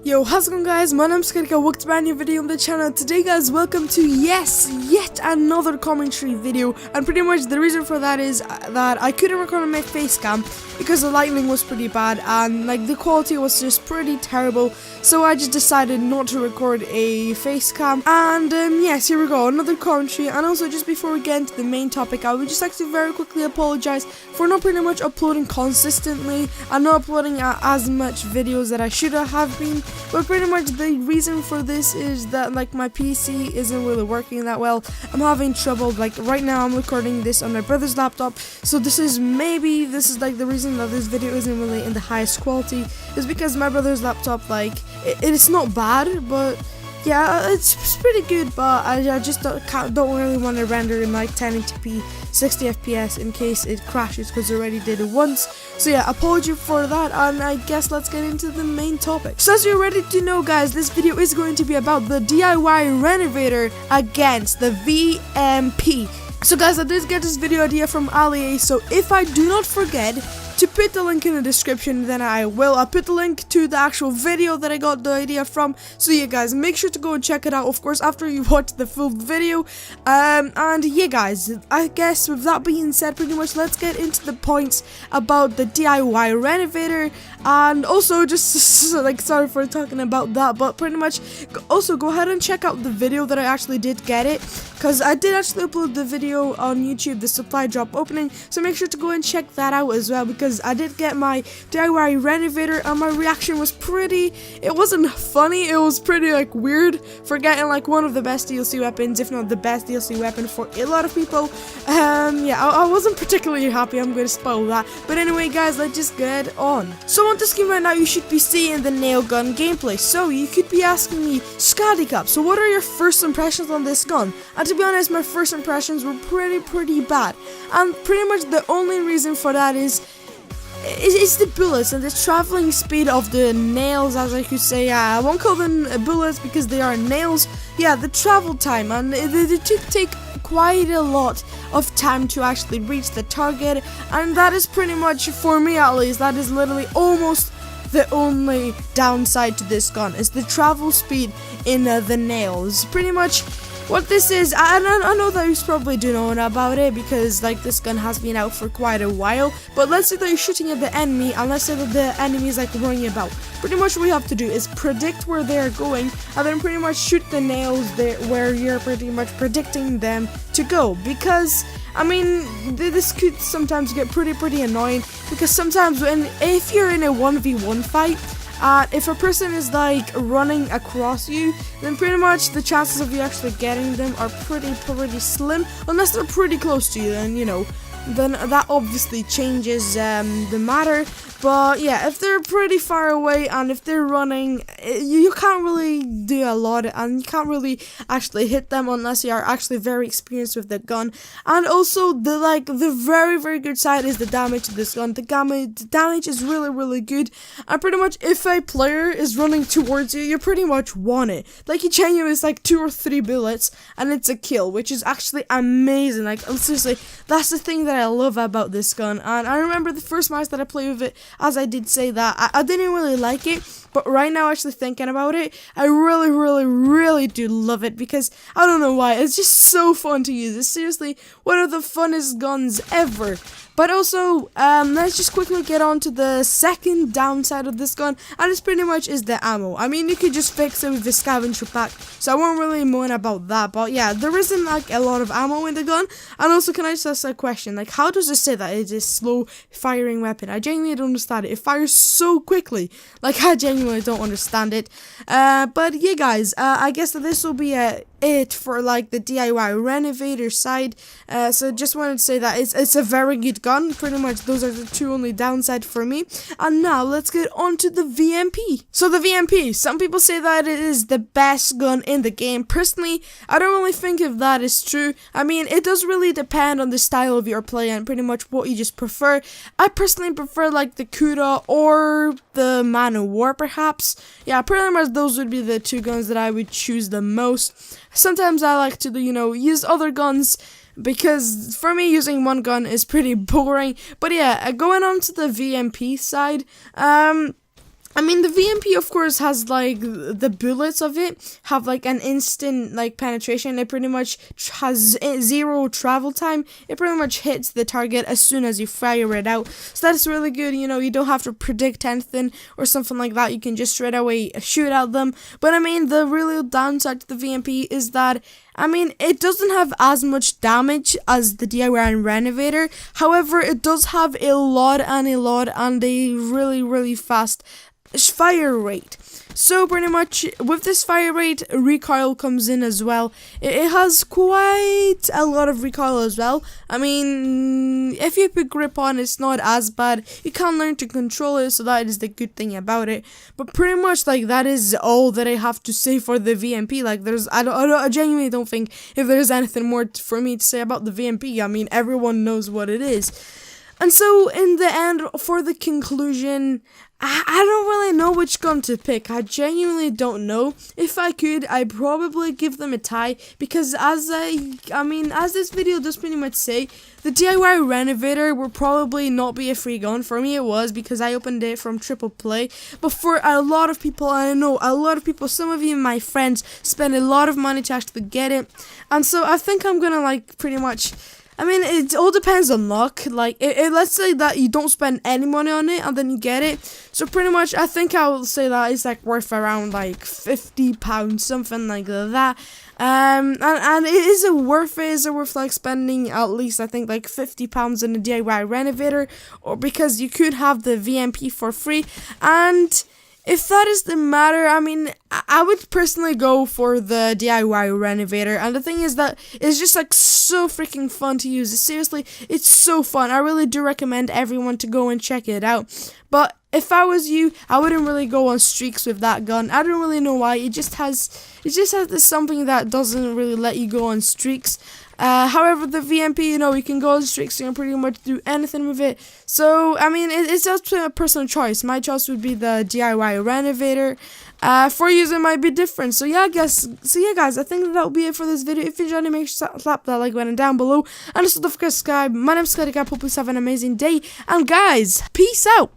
Yo, how's it going, guys? My name's SkaDiKap. Welcome to a brand new video on the channel. Today, guys, welcome to yet another commentary video. And pretty much the reason for that is that I couldn't record on my face cam because the lighting was pretty bad and like the quality was just pretty terrible. So I just decided not to record a face cam. And yes, here we go, another commentary. And also, just before we get into the main topic, I would just like to very quickly apologize for not pretty much uploading consistently and not uploading as much videos that I should have been. But pretty much the reason for this is that like my PC isn't really working that well. I'm having trouble. Like right now I'm recording this on my brother's laptop, so this is like the reason that this video isn't really in the highest quality is because my brother's laptop, like it's not bad, but yeah, it's pretty good, but I just don't really want to render in like 1080p 60 FPS in case it crashes, because I already did it once. So yeah, apology for that, and I guess let's get into the main topic. So as you're ready to know, guys, this video is going to be about the DIY renovator against the VMP. So guys, I did get this video idea from Ali, so if I do not forget to put the link in the description, then I will. I'll put the link to the actual video that I got the idea from. So yeah, guys, make sure to go and check it out, of course, after you watch the full video. And yeah, guys, I guess with that being said, pretty much let's get into the points about the DIY renovator. And also, just like, sorry for talking about that, but pretty much also go ahead and check out the video that I actually did get it, because I did actually upload the video on YouTube, the supply drop opening. So make sure to go and check that out as well, because I did get my DIY renovator and my reaction was it wasn't funny, it was pretty like weird for getting like one of the best DLC weapons, if not the best DLC weapon for a lot of people. Yeah, I wasn't particularly happy, I'm going to spoil that. But anyway, guys, let's just get on. So on the screen right now, you should be seeing the nail gun gameplay. So you could be asking me, SkaDiKap, so what are your first impressions on this gun? And to be honest, my first impressions were pretty bad. And pretty much the only reason for that is it's the bullets and the traveling speed of the nails, as I could say. I won't call them bullets because they are nails. Yeah, the travel time, and they take quite a lot of time to actually reach the target, and that is pretty much, for me at least, that is literally almost the only downside to this gun, is the travel speed in the nails. Pretty much what this is. I know that you probably do know about it, because like this gun has been out for quite a while. But let's say that you're shooting at the enemy, and let's say that the enemy is like running about. Pretty much what you have to do is predict where they're going, and then pretty much shoot the nails there where you're pretty much predicting them to go. Because I mean, this could sometimes get pretty annoying, because sometimes if you're in a 1v1 fight, if a person is like running across you, then pretty much the chances of you actually getting them are pretty slim, unless they're pretty close to you. Then, you know, then that obviously changes the matter. But yeah, if they're pretty far away and if they're running, you can't really do a lot, and you can't really actually hit them unless you are actually very experienced with the gun. And also the very good side is the damage to this gun. The damage is really good, and pretty much if a player is running towards you, you pretty much won it. Like, you genuinely, it's like 2 or 3 bullets and it's a kill, which is actually amazing. Like, seriously, that's the thing that I love about this gun. And I remember the first match that I played with it, as I did say that I didn't really like it, but right now, actually thinking about it, I really do love it, because I don't know why, it's just so fun to use. It's seriously one of the funnest guns ever. But also, let's just quickly get on to the second downside of this gun, and it's pretty much is the ammo. I mean, you could just fix it with the scavenger pack, so I won't really moan about that. But yeah, there isn't like a lot of ammo in the gun. And also, can I just ask a question? Like, how does it say that it's a slow firing weapon? I genuinely don't understand it. It fires so quickly. Like, I genuinely don't understand it. But yeah, guys, I guess that this will be it for like the DIY renovator side. So just wanted to say that it's a very good gun. Pretty much those are the two only downsides for me. And now let's get on to the VMP. So the VMP, some people say that it is the best gun in the game. Personally, I don't really think if that is true. I mean, it does really depend on the style of your play and pretty much what you just prefer. I personally prefer like the Kuda or the Man of War, perhaps. Yeah, pretty much those would be the two guns that I would choose the most. Sometimes I like to, use other guns, because for me using one gun is pretty boring. But yeah, going on to the VMP side, I mean, the VMP of course has like the bullets of it have like an instant like penetration. It pretty much has zero travel time. It pretty much hits the target as soon as you fire it out. So that's really good. You know, you don't have to predict anything or something like that. You can just straight away shoot at them. But I mean, the real downside to the VMP is that, I mean, it doesn't have as much damage as the DIY Renovator. However, it does have a lot and a really fast fire rate. So pretty much with this fire rate, recoil comes in as well. It has quite a lot of recoil as well. I mean, if you put grip on, it's not as bad. You can learn to control it, so that is the good thing about it. But pretty much like that is all that I have to say for the VMP. Like I genuinely don't think if there's anything more for me to say about the VMP. I mean, everyone knows what it is. And so in the end, for the conclusion, I don't really know which gun to pick. I genuinely don't know. If I could, I'd probably give them a tie, because as this video does pretty much say, the DIY Renovator will probably not be a free gun. For me it was, because I opened it from triple play. But for a lot of people, I know a lot of people, some of you my friends, spend a lot of money to actually get it. And so I think I'm gonna like pretty much, I mean, it all depends on luck. Like, let's say that you don't spend any money on it and then you get it. So pretty much, I think I will say that it's like worth around like £50, something like that. And is it worth it? Is it worth like spending at least, I think, like £50 on a DIY Renovator? Or because you could have the VMP for free. And if that is the matter, I mean, I would personally go for the DIY Renovator. And the thing is that it's just like so freaking fun to use. Seriously, it's so fun. I really do recommend everyone to go and check it out. But if I was you, I wouldn't really go on streaks with that gun. I don't really know why. It just has this something that doesn't really let you go on streaks. However, the VMP, you know, you can go on streaks, you can pretty much do anything with it. So, I mean, it's just a personal choice. My choice would be the DIY Renovator. For you, it might be different. So yeah, guys, I think that'll be it for this video. If you enjoyed it, make sure to slap that like button down below. And also don't forget to subscribe. My name's SkaDiKap. Hope you have an amazing day. And guys, peace out.